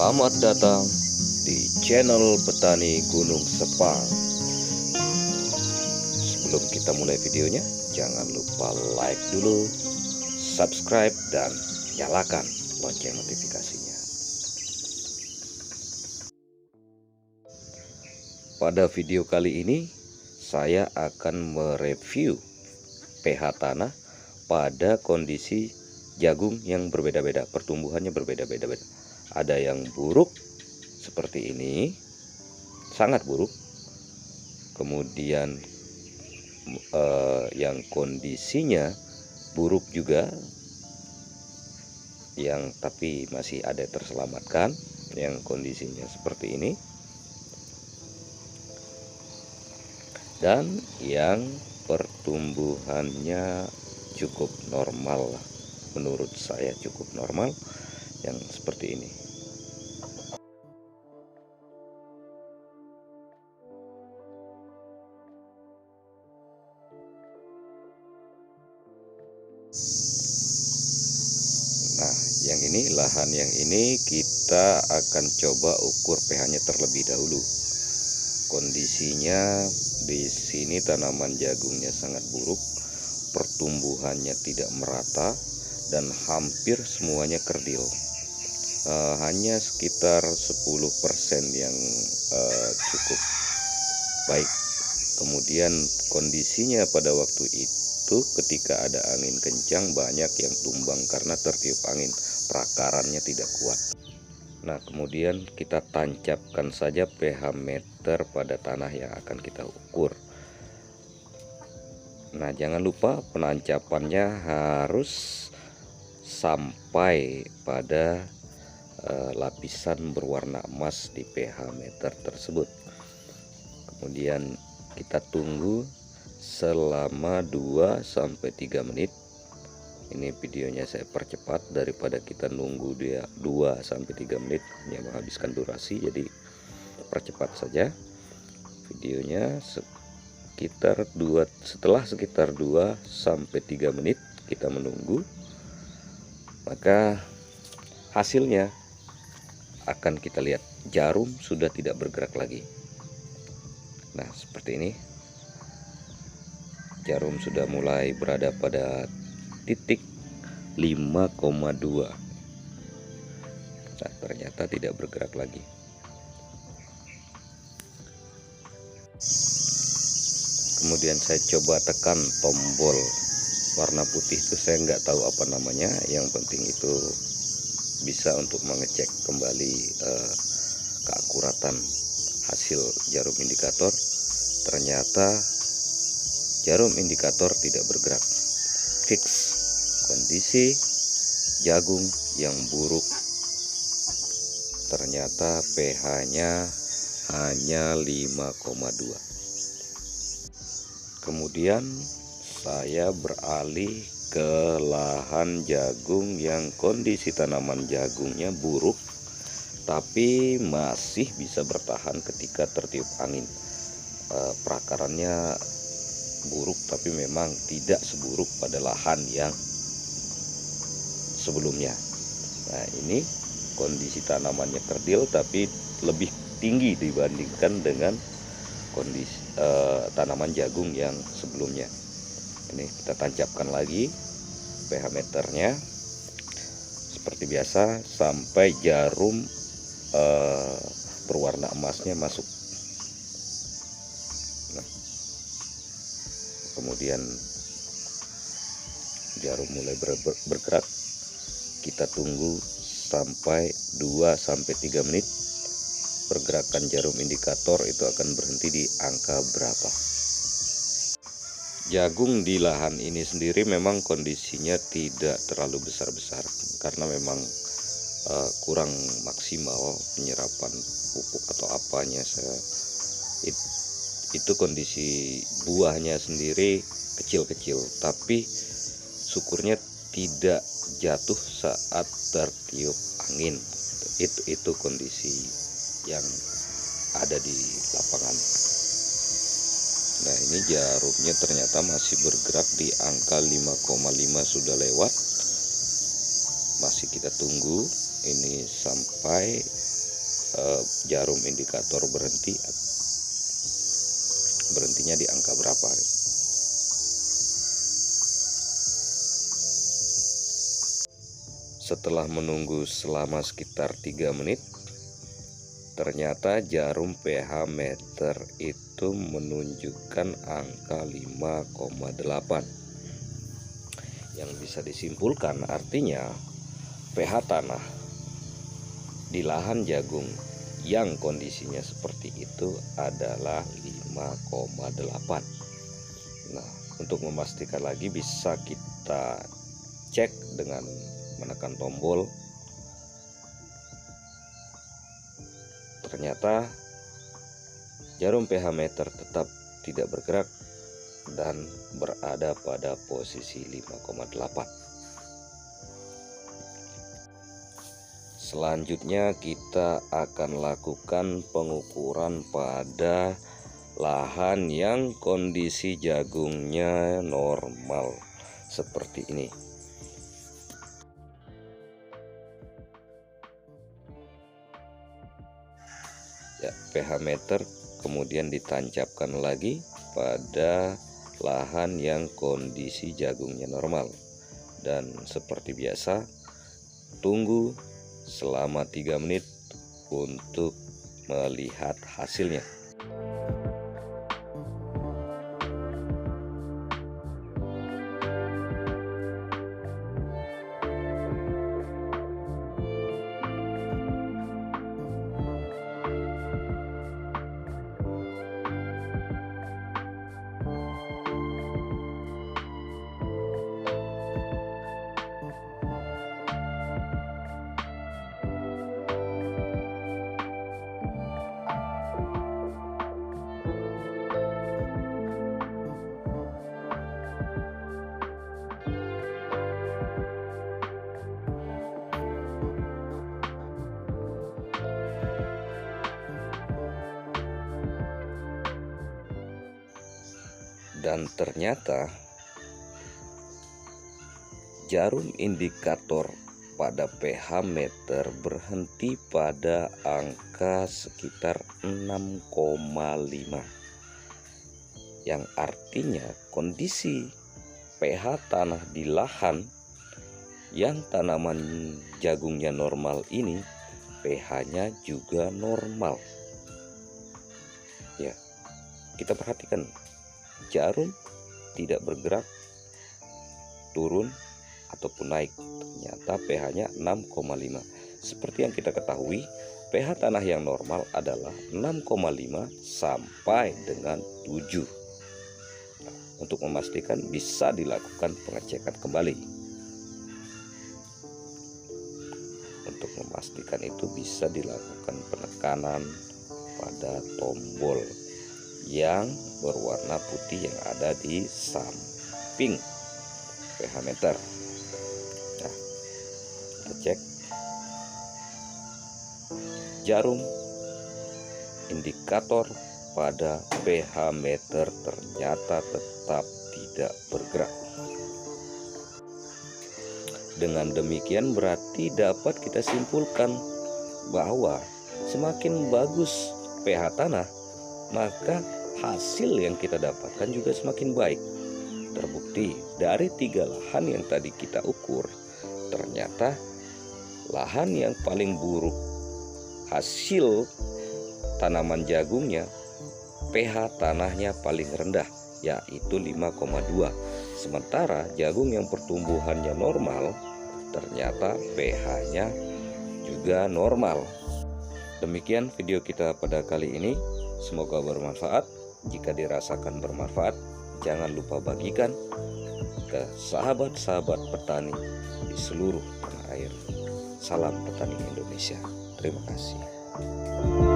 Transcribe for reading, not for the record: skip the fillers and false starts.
Selamat datang di channel Petani Gunung Sepang. Sebelum kita mulai videonya, jangan lupa like dulu, subscribe, dan nyalakan lonceng notifikasinya. Pada video kali ini, saya akan mereview pH tanah pada kondisi jagung yang berbeda-beda, pertumbuhannya berbeda-beda. Ada yang buruk seperti ini, sangat buruk. Kemudian yang kondisinya buruk juga, yang tapi masih ada terselamatkan, yang kondisinya seperti ini. Dan yang pertumbuhannya cukup normal, menurut saya cukup normal, yang seperti ini. Nah, yang ini, lahan yang ini kita akan coba ukur pH-nya terlebih dahulu. Kondisinya di sini tanaman jagungnya sangat buruk, pertumbuhannya tidak merata, dan hampir semuanya kerdil. Hanya sekitar 10% yang cukup baik. Kemudian kondisinya pada waktu itu ketika ada angin kencang, banyak yang tumbang karena tertiup angin, perakarannya tidak kuat. Nah, kemudian kita tancapkan saja pH meter pada tanah yang akan kita ukur. Nah, jangan lupa penancapannya harus sampai pada lapisan berwarna emas di pH meter tersebut. Kemudian kita tunggu selama 2-3 menit. Ini videonya saya percepat daripada kita nunggu dia 2-3 menit, hanya menghabiskan durasi, jadi percepat saja videonya. Setelah sekitar 2-3 menit kita menunggu, maka hasilnya akan kita lihat jarum sudah tidak bergerak lagi. Nah, seperti ini. Jarum sudah mulai berada pada titik 5,2. Nah, ternyata tidak bergerak lagi. Kemudian saya coba tekan tombol warna putih itu, saya nggak tahu apa namanya, yang penting itu bisa untuk mengecek kembali keakuratan hasil jarum indikator. Ternyata jarum indikator tidak bergerak. Fix kondisi jagung yang buruk. Ternyata pH-nya hanya 5,2. Kemudian saya beralih ke lahan jagung yang kondisi tanaman jagungnya buruk, tapi masih bisa bertahan ketika tertiup angin. Perakarannya buruk, tapi memang tidak seburuk pada lahan yang sebelumnya. Nah, ini kondisi tanamannya kerdil tapi lebih tinggi dibandingkan dengan kondisi tanaman jagung yang sebelumnya. Ini kita tancapkan lagi pH meternya seperti biasa sampai jarum berwarna emasnya masuk. Nah, kemudian jarum mulai bergerak. Kita tunggu sampai 2-3 menit. Pergerakan jarum indikator itu akan berhenti di angka berapa. Jagung di lahan ini sendiri memang kondisinya tidak terlalu besar-besar karena memang kurang maksimal penyerapan pupuk atau apanya. Itu kondisi buahnya sendiri kecil-kecil, tapi syukurnya tidak jatuh saat tertiup angin. Itu kondisi yang ada di lapangan. Nah, ini jarumnya ternyata masih bergerak di angka 5,5, sudah lewat. Masih kita tunggu ini sampai jarum indikator berhentinya di angka berapa. Setelah menunggu selama sekitar 3 menit, ternyata jarum pH meter itu menunjukkan angka 5,8. Yang bisa disimpulkan artinya pH tanah di lahan jagung yang kondisinya seperti itu adalah 5,8. Nah, untuk memastikan lagi bisa kita cek dengan menekan tombol. Ternyata jarum pH meter tetap tidak bergerak dan berada pada posisi 5,8. Selanjutnya kita akan lakukan pengukuran pada lahan yang kondisi jagungnya normal seperti ini. Ya, pH meter kemudian ditancapkan lagi pada lahan yang kondisi jagungnya normal, dan seperti biasa tunggu selama 3 menit untuk melihat hasilnya. Dan ternyata jarum indikator pada pH meter berhenti pada angka sekitar 6,5, yang artinya kondisi pH tanah di lahan yang tanaman jagungnya normal ini pH-nya juga normal. Ya, kita perhatikan jarum tidak bergerak turun ataupun naik, ternyata pH-nya 6,5. Seperti yang kita ketahui, pH tanah yang normal adalah 6,5 sampai dengan 7. Nah, untuk memastikan bisa dilakukan pengecekan kembali. Untuk memastikan itu bisa dilakukan penekanan pada tombol yang berwarna putih yang ada di samping pH meter. Nah, kita cek jarum indikator pada pH meter ternyata tetap tidak bergerak. Dengan demikian berarti dapat kita simpulkan bahwa semakin bagus pH tanah, maka hasil yang kita dapatkan juga semakin baik. Terbukti dari 3 lahan yang tadi kita ukur, ternyata lahan yang paling buruk hasil tanaman jagungnya, pH tanahnya paling rendah, yaitu 5,2. Sementara jagung yang pertumbuhannya normal, ternyata pH-nya juga normal. Demikian video kita pada kali ini. Semoga bermanfaat. Jika dirasakan bermanfaat, jangan lupa bagikan ke sahabat-sahabat petani di seluruh tanah air. Salam petani Indonesia. Terima kasih.